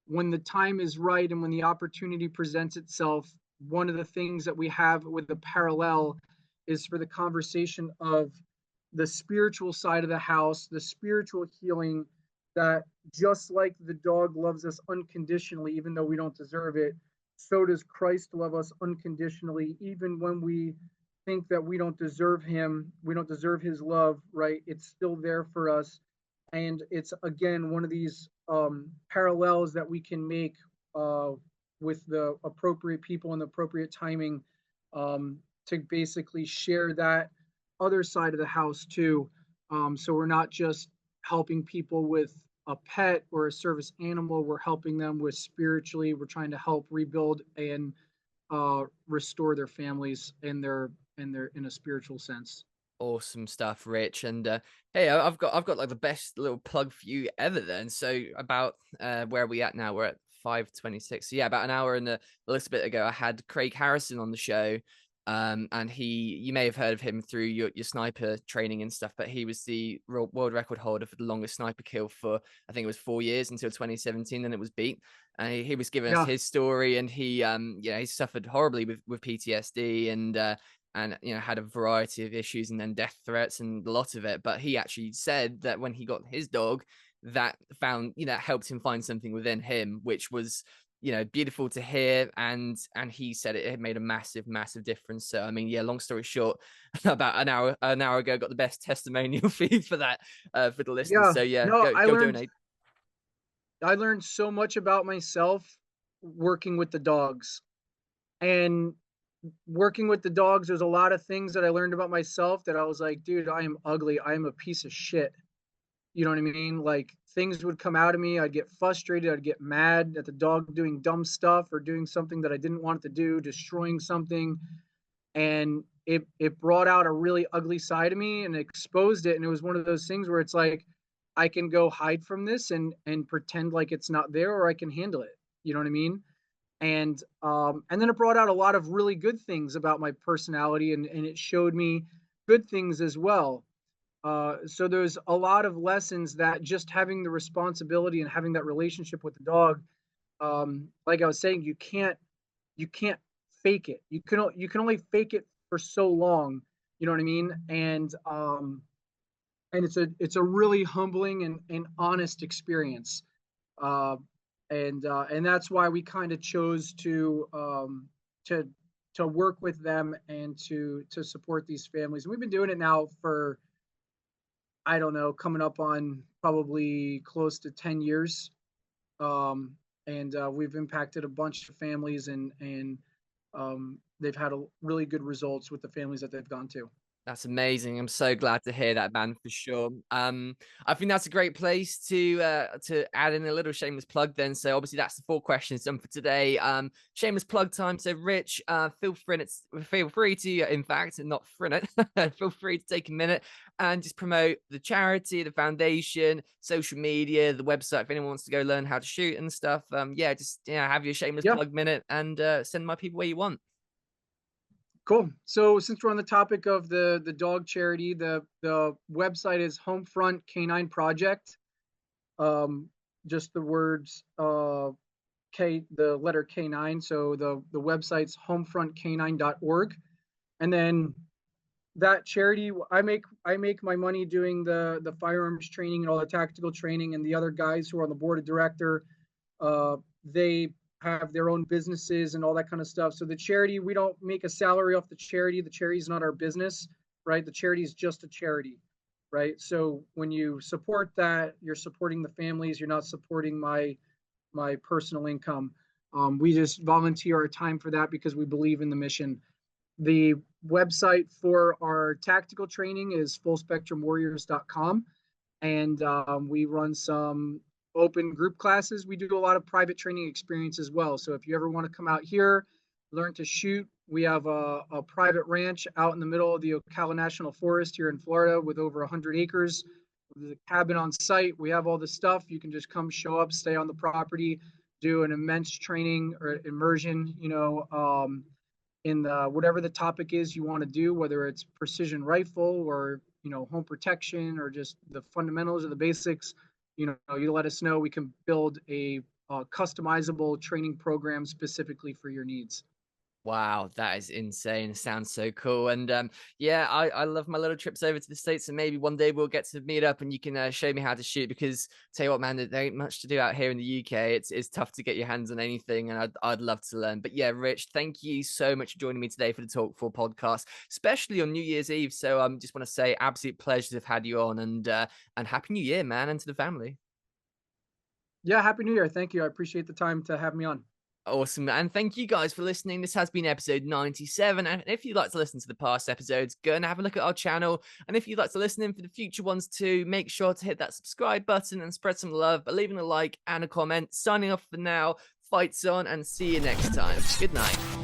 when the time is right and when the opportunity presents itself, one of the things that we have with the parallel is for the conversation of the spiritual side of the house, the spiritual healing, that just like the dog loves us unconditionally, even though we don't deserve it, so does Christ love us unconditionally, even when we think that we don't deserve him, we don't deserve his love, right? It's still there for us. And it's, again, one of these parallels that we can make uh, with the appropriate people and the appropriate timing, to basically share that other side of the house too. So we're not just helping people with a pet or a service animal, we're helping them with spiritually. We're trying to help rebuild and restore their families in a spiritual sense. Awesome stuff, Rich. And hey, I've got like the best little plug for you ever. Then, so about where are we at now? We're at 5:26. So yeah, about an hour and a little bit ago, I had Craig Harrison on the show. And you may have heard of him through your sniper training and stuff, but he was the world record holder for the longest sniper kill for, I think it was 4 years until 2017. Then it was beat. And he was giving us Yeah, his story, and he suffered horribly with PTSD and had a variety of issues and then death threats and a lot of it. But he actually said that when he got his dog, that helped him find something within him, which was beautiful to hear. And he said it made a massive difference. So I mean, yeah, long story short, about an hour ago, got the best testimonial feed for that, for the listeners. yeah. So yeah, No, go donate. I learned so much about myself working with the dogs. And working with the dogs, there's a lot of things that I learned about myself that I was like, dude, I am ugly. I am a piece of shit. You know what I mean? Like, things would come out of me. I'd get frustrated. I'd get mad at the dog doing dumb stuff or doing something that I didn't want it to do, destroying something. And it brought out a really ugly side of me and exposed it. And it was one of those things where it's like, I can go hide from this and pretend like it's not there, or I can handle it. You know what I mean? And then it brought out a lot of really good things about my personality, and it showed me good things as well. So there's a lot of lessons that just having the responsibility and having that relationship with the dog, like I was saying, you can't fake it. You can only fake it for so long. You know what I mean? And it's a really humbling and honest experience. Uh, and that's why we kind of chose to to work with them and to support these families. And we've been doing it now for, I don't know, coming up on probably close to 10 years. Um, and we've impacted a bunch of families, and they've had really good results with the families that they've gone to. That's amazing. I'm so glad to hear that, man, for sure. I think that's a great place to add in a little shameless plug then. So obviously that's the 4 questions done for today. Shameless plug time. So Rich, feel free to, in fact, and not frinnet, feel free to take a minute and just promote the charity, the foundation, social media, the website if anyone wants to go learn how to shoot and stuff. Just have your shameless Yeah, plug minute and send my people where you want. cool. So since we're on the topic of the dog charity, the website is HomeFront K9 Project. just the words the letter K9. So the website's homefrontk9.org. And then that charity, I make my money doing the firearms training and all the tactical training, and the other guys who are on the board of director, they have their own businesses and all that kind of stuff. So the charity, we don't make a salary off the charity. The charity is not our business, right? The charity is just a charity, right? So when you support that, you're supporting the families. You're not supporting my personal income. We just volunteer our time for that because we believe in the mission. The website for our tactical training is fullspectrumwarriors.com. And we run some open group classes. We do a lot of private training experience as well. So if you ever want to come out here, learn to shoot, we have a private ranch out in the middle of the Ocala National Forest here in Florida with over 100 acres. There's a cabin on site. We have all the stuff. You can just come show up, stay on the property, do an immense training or immersion, in whatever the topic is you want to do, whether it's precision rifle or, home protection or just the fundamentals or the basics. You let us know. We can build a customizable training program specifically for your needs. Wow, that is insane. Sounds so cool. And yeah, I love my little trips over to the States, and maybe one day we'll get to meet up and you can show me how to shoot, because tell you what, man, there ain't much to do out here in the UK. It's tough to get your hands on anything, and I'd love to learn. But yeah, Rich, thank you so much for joining me today for the Talk4 podcast, especially on New Year's Eve. So just want to say absolute pleasure to have had you on, and Happy New Year, man, and to the family. Yeah, Happy New Year. Thank you. I appreciate the time to have me on. Awesome. And thank you guys for listening. This has been episode 97. And if you'd like to listen to the past episodes, go and have a look at our channel. And if you'd like to listen in for the future ones too, make sure to hit that subscribe button and spread some love by leaving a like and a comment. Signing off for now. Fights on, and see you next time. Good night.